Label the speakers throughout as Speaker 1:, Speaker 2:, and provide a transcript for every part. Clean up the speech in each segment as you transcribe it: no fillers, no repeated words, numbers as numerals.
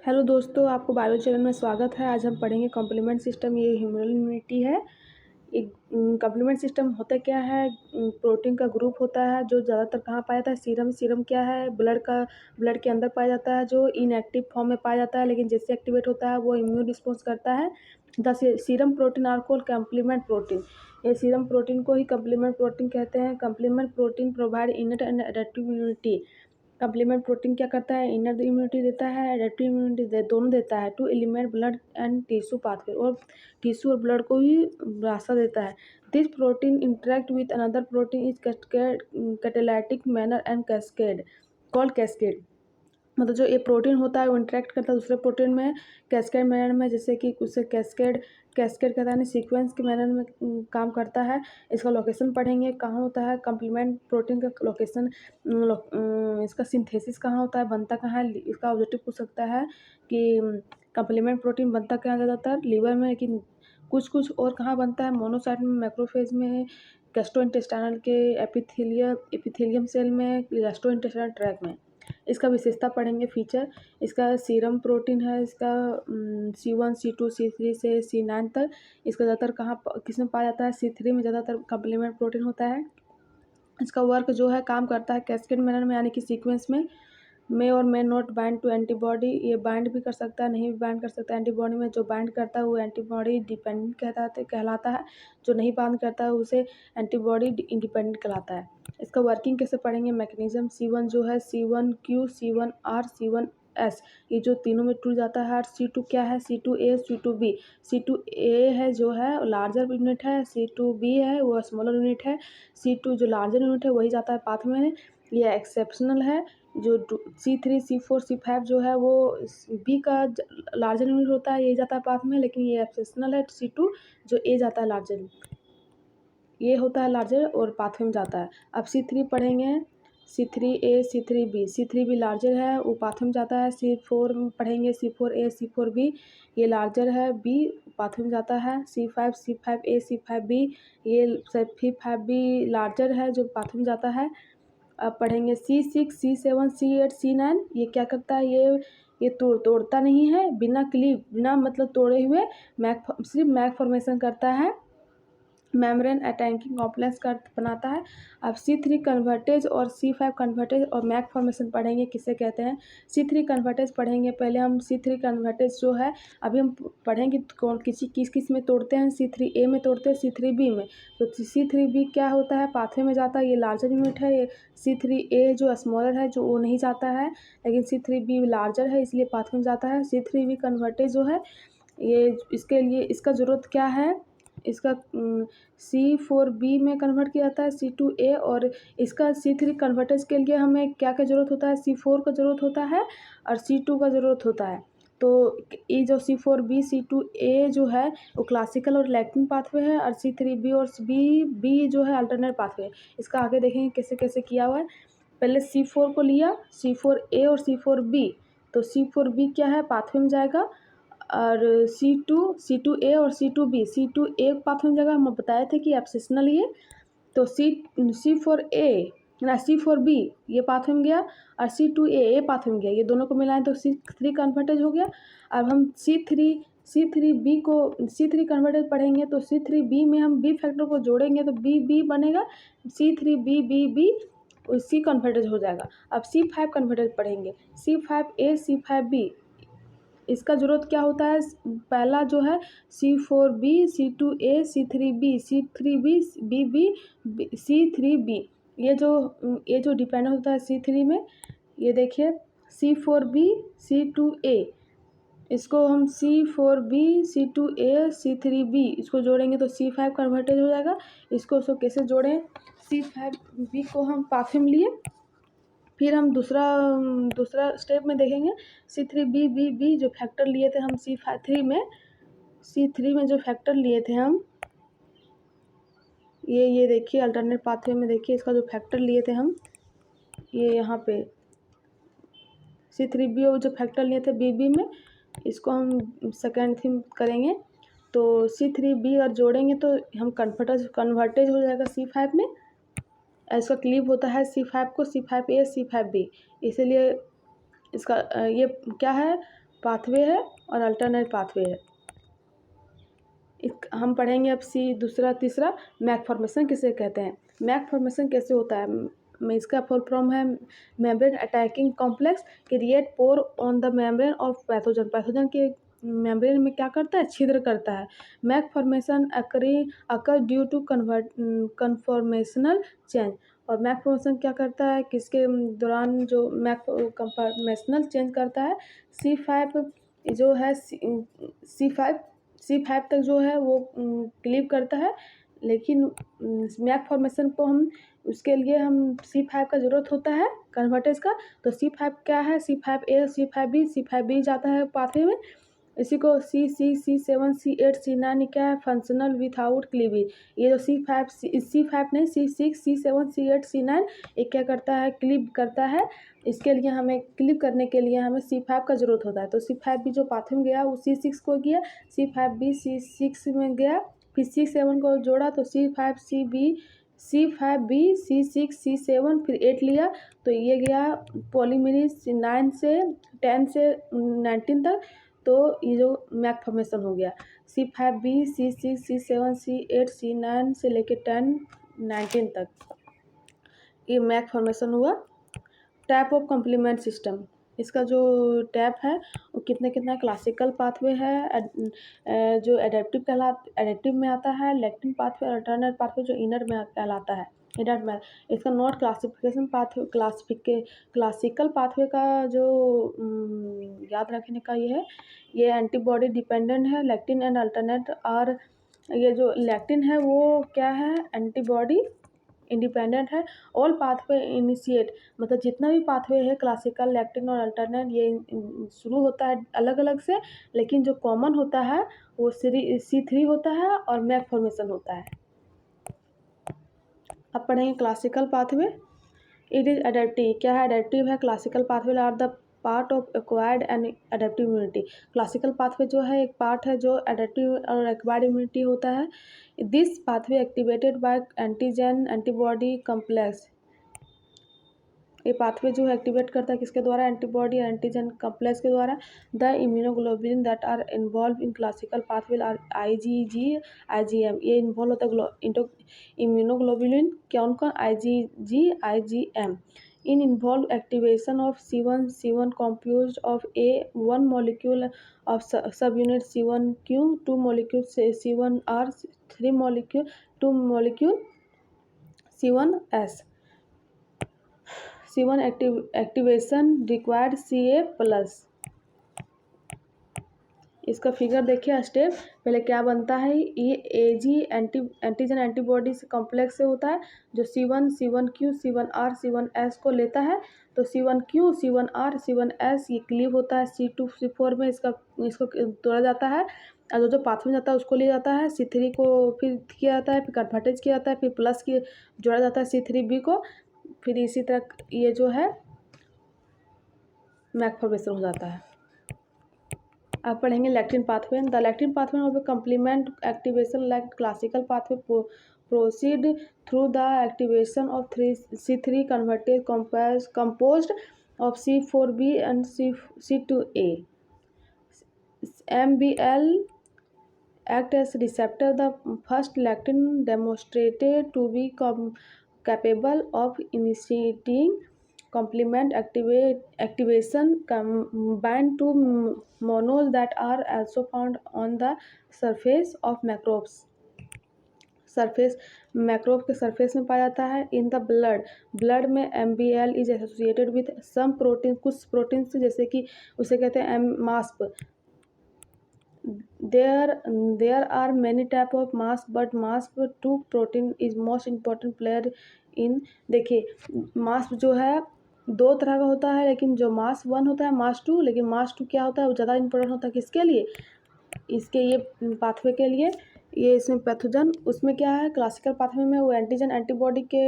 Speaker 1: Hello दोस्तों, आपको bio channel में स्वागत है। आज हम पढ़ेंगे कॉम्प्लीमेंट सिस्टम। ये ह्यूमरल इम्यूनिटी है। एक कॉम्प्लीमेंट सिस्टम होता क्या है? प्रोटीन का ग्रुप होता है जो ज़्यादातर कहाँ पाया जाता है? सीरम क्या है? ब्लड के अंदर पाया जाता है, जो इनएक्टिव फॉर्म में पाया जाता है, लेकिन जैसे एक्टिवेट होता है वो इम्यून रिस्पॉन्स करता है। The serum protein are called complement protein. ये सीरम प्रोटीन को ही कॉम्प्लीमेंट प्रोटीन कहते हैं। Complement protein provide innate and adaptive immunity. Complement protein क्या करता है? इनर इम्यूनिटी देता है, एडेप्टिव इम्यूनिटी दोनों देता है to element blood and tissue pathway, और टिश्यू और ब्लड को ही रास्ता देता है। This protein interact with another protein is catalytic manner and cascade called cascade. मतलब जो ये प्रोटीन होता है वो इंटरेक्ट करता है दूसरे प्रोटीन में कैस्केड मैनर में, जैसे कि उससे कैस्केड कैस्केड कहता है सीक्वेंस के मैनर में काम करता है। इसका लोकेशन पढ़ेंगे कहाँ होता है। कम्प्लीमेंट प्रोटीन का लोकेशन, इसका सिंथेसिस कहाँ होता है, बनता कहाँ है। इसका ऑब्जेक्टिव पूछ सकता है कि कम्प्लीमेंट प्रोटीन बनता कहाँ ज़्यादातर? लीवर में, लेकिन कुछ और कहाँ बनता है? मोनोसाइट में, मैक्रोफेज में, गैस्ट्रोइंटेस्टाइनल के एपिथेलियम सेल में, गैस्ट्रोइंटेस्टाइनल ट्रैक्ट में। इसका विशेषता पढ़ेंगे, फीचर। इसका सीरम प्रोटीन है, इसका C1 C2 C3 से C9 तक। इसका ज़्यादातर कहाँ किसमें पाया जाता है? C3 में ज़्यादातर कम्प्लीमेंट प्रोटीन होता है। इसका वर्क जो है काम करता है कैस्केड मैनर में, यानी कि सीक्वेंस में और may not bind to antibody. ये बाइंड भी कर सकता है, नहीं भी बाइंड कर सकता है एंटीबॉडी में। जो बाइंड करता है वो एंटीबॉडी डिपेंडेंट कहलाता है। जो नहीं बाइंड करता है उसे एंटीबॉडी इंडिपेंडेंट कहलाता है। इसका वर्किंग कैसे पढ़ेंगे? मैकेनिज्म। C1 जो है C1Q C1R C1S, ये जो तीनों में टूट जाता है। C2 क्या है? C2A C2B। C2A है जो है लार्जर यूनिट है, C2B है वो स्मॉलर यूनिट है। C2 जो लार्जर यूनिट है वही जाता है पाथ में। ये एक्सेप्शनल है। जो C3 C4 C5 जो है वो बी का लार्जर यूनिट होता है, ये जाता है पाथ में, लेकिन ये एक्सेप्शनल है। C2 जो ए जाता है लार्जर, ये होता है लार्जर और पाथवे में जाता है। अब C3 पढ़ेंगे, C3A C3B। C3B लार्जर है, वो पाथवे में जाता है। C4 में पढ़ेंगे, C4A C4B, ये लार्जर है, B पाथवे में जाता है। C5 C5A C5B, ये C5B लार्जर है जो पाथवे में जाता है। अब पढ़ेंगे C6 C7 C8 C9, ये क्या करता है? ये तोड़ता नहीं है, बिना मतलब तोड़े हुए सिर्फ मैक फॉर्मेशन करता है, मेम्ब्रेन अटैकिंग कॉम्प्लेक्स का बनाता है। अब C3 कन्वर्टेज और C5 कन्वर्टेज और मैक फॉर्मेशन पढ़ेंगे, किसे कहते हैं। C3 कन्वर्टेज पढ़ेंगे पहले हम। C3 कन्वर्टेज जो है अभी हम पढ़ेंगे कौन किस में तोड़ते हैं। C3A में तोड़ते हैं, C3B में। तो C3B क्या होता है? पाथवे में जाता है, ये लार्जर यूनिट है। ये C3A जो स्मॉलर है जो वो नहीं जाता है, लेकिन C3B लार्जर है इसलिए पाथवे में जाता है। C3B कन्वर्टेज जो है ये इसके लिए इसका ज़रूरत क्या है? इसका C4B में कन्वर्ट किया जाता है C2A, और इसका C3 कन्वर्टेज के लिए हमें क्या क्या ज़रूरत होता है? C4 का ज़रूरत होता है और C2 का ज़रूरत होता है। तो ये जो C4B C2A जो है वो क्लासिकल और लैक्टिन पाथवे है, और C3B और B जो है अल्टरनेट पाथवे। इसका आगे देखेंगे कैसे कैसे किया हुआ है। पहले C4 को लिया, C4A और C4B। तो C4B क्या है? पाथवे में जाएगा। और C2A और C2A पाथवे में जाएगा। हम बताए थे कि एब्सेशनल ये। तो C4A ना C4B ये पाथवे में गया, और C2A पाथवे में गया। ये दोनों को मिलाएं तो C3 कन्वर्टेज हो गया। अब हम C3 कन्वर्टेज पढ़ेंगे, तो C3B में हम B फैक्टर को जोड़ेंगे तो B बनेगा। C3B C कन्वर्टेज हो जाएगा। अब C5 कन्वर्टेज पढ़ेंगे, C5A C5B। इसका ज़रूरत क्या होता है? पहला जो है C4B C2A C3B C3B BB C3B, ये जो डिपेंड होता है C3 में, ये देखिए C4B C2A, इसको हम C4B C2A C3B इसको जोड़ेंगे तो C5 कन्वर्टेज हो जाएगा। इसको कैसे जोड़ें? C5B को हम पाथवे में लिए, फिर हम दूसरा स्टेप में देखेंगे। C3B जो फैक्टर लिए थे हम C3 में जो फैक्टर लिए थे हम, ये देखिए अल्टरनेट पाथवे में देखिए इसका जो फैक्टर लिए थे हम, ये यहाँ पे C3B जो फैक्टर लिए थे BB में, इसको हम सेकेंड थिंग करेंगे। तो C3B और जोड़ेंगे तो हम कन्वर्टेज हो जाएगा C5 में। इसका क्लीव होता है C5 को C5A C5B, इसीलिए इसका ये क्या है? पाथवे है और अल्टरनेट पाथवे है। हम पढ़ेंगे अब दूसरा तीसरा मैक फॉर्मेशन किसे कहते हैं। मैक फॉर्मेशन कैसे होता है, इसका फुल फॉर्म है membrane attacking complex create pore on the membrane of pathogen. Pathogen के मेम्ब्रेन में क्या करता है, छिद्र करता है। MAC formation occur due to conformational change. और मैक फॉर्मेशन क्या करता है, किसके दौरान जो मैक कन्फॉर्मेशनल चेंज करता है, C5 जो है C5 तक जो है वो क्लीव करता है। लेकिन मैक फॉर्मेशन को हम उसके लिए हम C5 का ज़रूरत होता है कन्वर्टेज का। तो C5 क्या है, C5A C5B C5B जाता है पाथवे में। इसी को C7 C8 C9 क्या है, फंक्शनल विथआउट क्लीवेज। ये जो C5 नहीं C6 C7 C8 C9 ये क्या करता है, क्लीव करता है। इसके लिए हमें क्लीव करने के लिए हमें C5 का ज़रूरत होता है। तो C5B जो पाथवे में गया वो C6 को गया, C5B C6 में गया, फिर C7 को जोड़ा तो C5B C6 C7 फिर 8 लिया तो ये गया पॉलीमरेज 9 से 10 से 19 तक। तो ये जो मैक फॉर्मेशन हो गया C5B C6 C7 C8 C9 से लेके 10 19 तक, ये मैक फॉर्मेशन हुआ। टाइप ऑफ कॉम्प्लीमेंट सिस्टम, इसका जो टैप है वो कितना क्लासिकल पाथवे है, जो एडेप्टिव में आता है, लेक्टिन पाथवे, अल्टरनेट पाथवे जो इनर में कहलाता है। इसका note classification pathway classical pathway का जो याद रखने का ये है, ये एंटीबॉडी डिपेंडेंट है। लेक्टिन एंड अल्टरनेट, और ये जो लेक्टिन है वो क्या है, एंटीबॉडी इंडिपेंडेंट है। ऑल पाथवे इनिशिएट, मतलब जितना भी पाथवे है क्लासिकल, लेक्टिन और अल्टरनेट, ये शुरू होता है अलग अलग से, लेकिन जो कॉमन होता है वो C3 होता है और मैक फॉर्मेशन होता है। अब पढ़ेंगे classical pathway. It is adaptive, क्या है, अडेप्टिव है। Classical pathway are the part of acquired and adaptive immunity. Classical pathway जो है एक पार्ट है जो अडेप्टिव और एक्वायर्ड इम्यूनिटी होता है। This pathway activated by antigen antibody complex. ये पाथवे जो है एक्टिवेट करता है किसके द्वारा, एंटीबॉडी एंटीजन कॉम्प्लेक्स के द्वारा। The immunoglobulin that are involve in classical pathway are IgG IgM। ये इन्वॉल्व होता है इम्यूनोग्लोबुलिन कौन IgG IgM। In involve activation of C1 composed of one molecule of subunit C1q, 2 molecules C1R, 3 molecule 2 molecule C1S। C1 activation required Ca+। इसका figure देखिए step, पहले क्या बनता है, ये एजी एंटीजन एंटीबॉडी से कॉम्प्लेक्स से होता है जो C1Q C1R C1S को लेता है। तो C1Q C1R C1S ये क्लीव होता है C2 C4 में, इसको तोड़ा जाता है और जो पाथवे में जाता है उसको लिया जाता है। C3 को फिर किया जाता है, फिर कन्वर्टेज किया जाता है, फिर प्लस की जोड़ा जाता है C3B को। फिर इसी तरह ये जो है मैक फॉर्मेशन हो जाता है। अब पढ़ेंगे lectin pathway. The lectin pathway of complement activation like classical pathway proceed through the activation of C3 convertase composed of C4B and C2A। MBL act as receptor. The first lectin demonstrated to be capable of initiating complement activation combined to monols that are also found on the surface of microbes। Microbe के surface में पाया जाता है। In the blood में MBL is associated with some protein, कुछ protein से, जैसे कि उसे कहते हैं MASP। There are many type of MASP, but MASP2 protein is most important player in। देखिए MASP जो है दो तरह का होता है, लेकिन जो MASP1 होता है MASP2, लेकिन MASP2 क्या होता है, वो ज़्यादा इंपॉर्टेंट होता है किसके लिए, इसके ये पाथवे के लिए। ये इसमें पैथोजन, उसमें क्या है क्लासिकल पाथवे में वो एंटीजन एंटीबॉडी के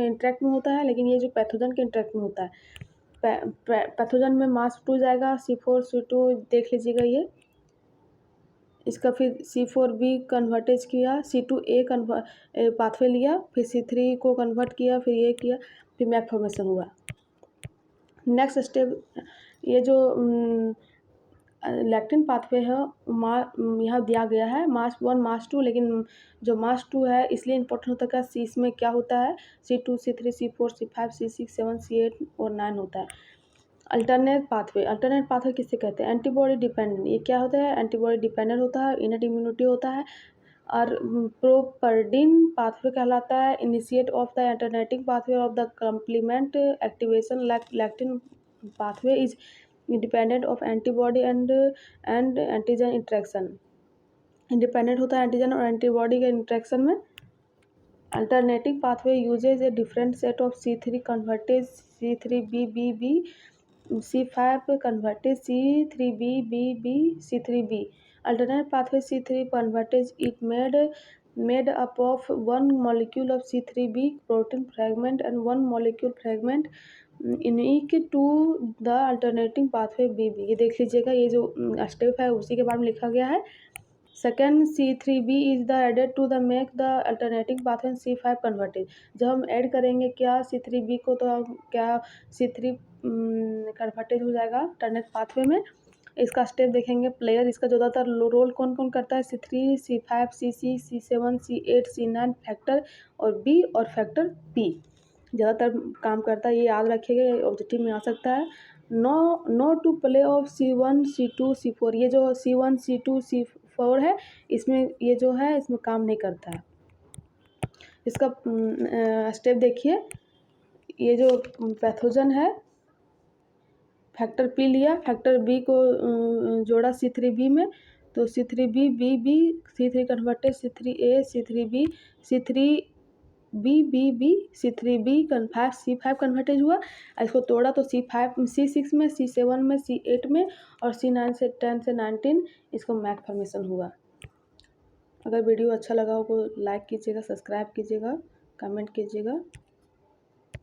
Speaker 1: इंटरेक्ट में होता है, लेकिन ये जो पैथोजन के इंटरेक्ट में होता है। पैथोजन में MASP2 जाएगा, C4 C2 देख लीजिएगा ये, इसका फिर C4B कन्वर्टेज किया, C2A पाथवे लिया, फिर C3 को कन्वर्ट किया, फिर ये किया, फिर मैक फॉर्मेशन हुआ। नेक्स्ट स्टेप, ये जो लैक्टिन पाथवे है यहाँ दिया गया है मास 1 मास 2, लेकिन जो मास 2 है इसलिए इम्पोर्टेंट होता है क्या, सी इसमें क्या होता है, C2 C3 C4 C5 C6 7 C8 और 9 होता है। अल्टरनेट पाथवे किससे कहते हैं, एंटीबॉडी डिपेंडेंट, ये क्या होता है, एंटीबॉडी डिपेंडेंट होता है, इनर इम्यूनिटी होता है। और प्रोपर्डिन पाथवे कहलाता है initiate of the alternating pathway of the complement activation. Lectin pathway is independent of antibody and antigen interaction, independent होता है एंटीजन और एंटीबॉडी के इंट्रैक्शन में। Alternating pathway usage a different set of C3 convertase C3BBB C5 convertage C3BBB C3B. Alternate pathway C3 convertage it made up of one molecule of C3B protein fragment and one molecule fragment unique to the alternating pathway BB। ये देख लीजिएगा, ये जो step है उसी के बारे में लिखा गया है। Second C3B is the added to the make the alternating pathway C5 convertase. जब हम ऐड करेंगे क्या C3B को, तो क्या C3 कन्वर्टेज हो जाएगा अल्टरनेट पाथवे में। इसका स्टेप देखेंगे, प्लेयर इसका ज़्यादातर रोल कौन कौन करता है, C3 C5 C6 C7 C8 C9 factor और B और फैक्टर P ज़्यादातर काम करता है। ये याद रखिएगा, ऑब्जेक्टिव में आ सकता है। No to play of C1 C2 C4, ये जो C1 C2 C4 है इसमें ये जो है इसमें काम नहीं करता है। इसका स्टेप देखिए, ये जो पैथोजन है फैक्टर P लिया, फैक्टर B को जोड़ा C3B में, तो C3B BB C3 converted C3A C3B C3BBB C3B C5 convertase हुआ। इसको तोड़ा तो C6 में C7 में C8 में और C9 से 10 से 19 इसको मैक फॉर्मेशन हुआ। अगर वीडियो अच्छा लगा हो तो लाइक कीजिएगा, सब्सक्राइब कीजिएगा, कमेंट कीजिएगा।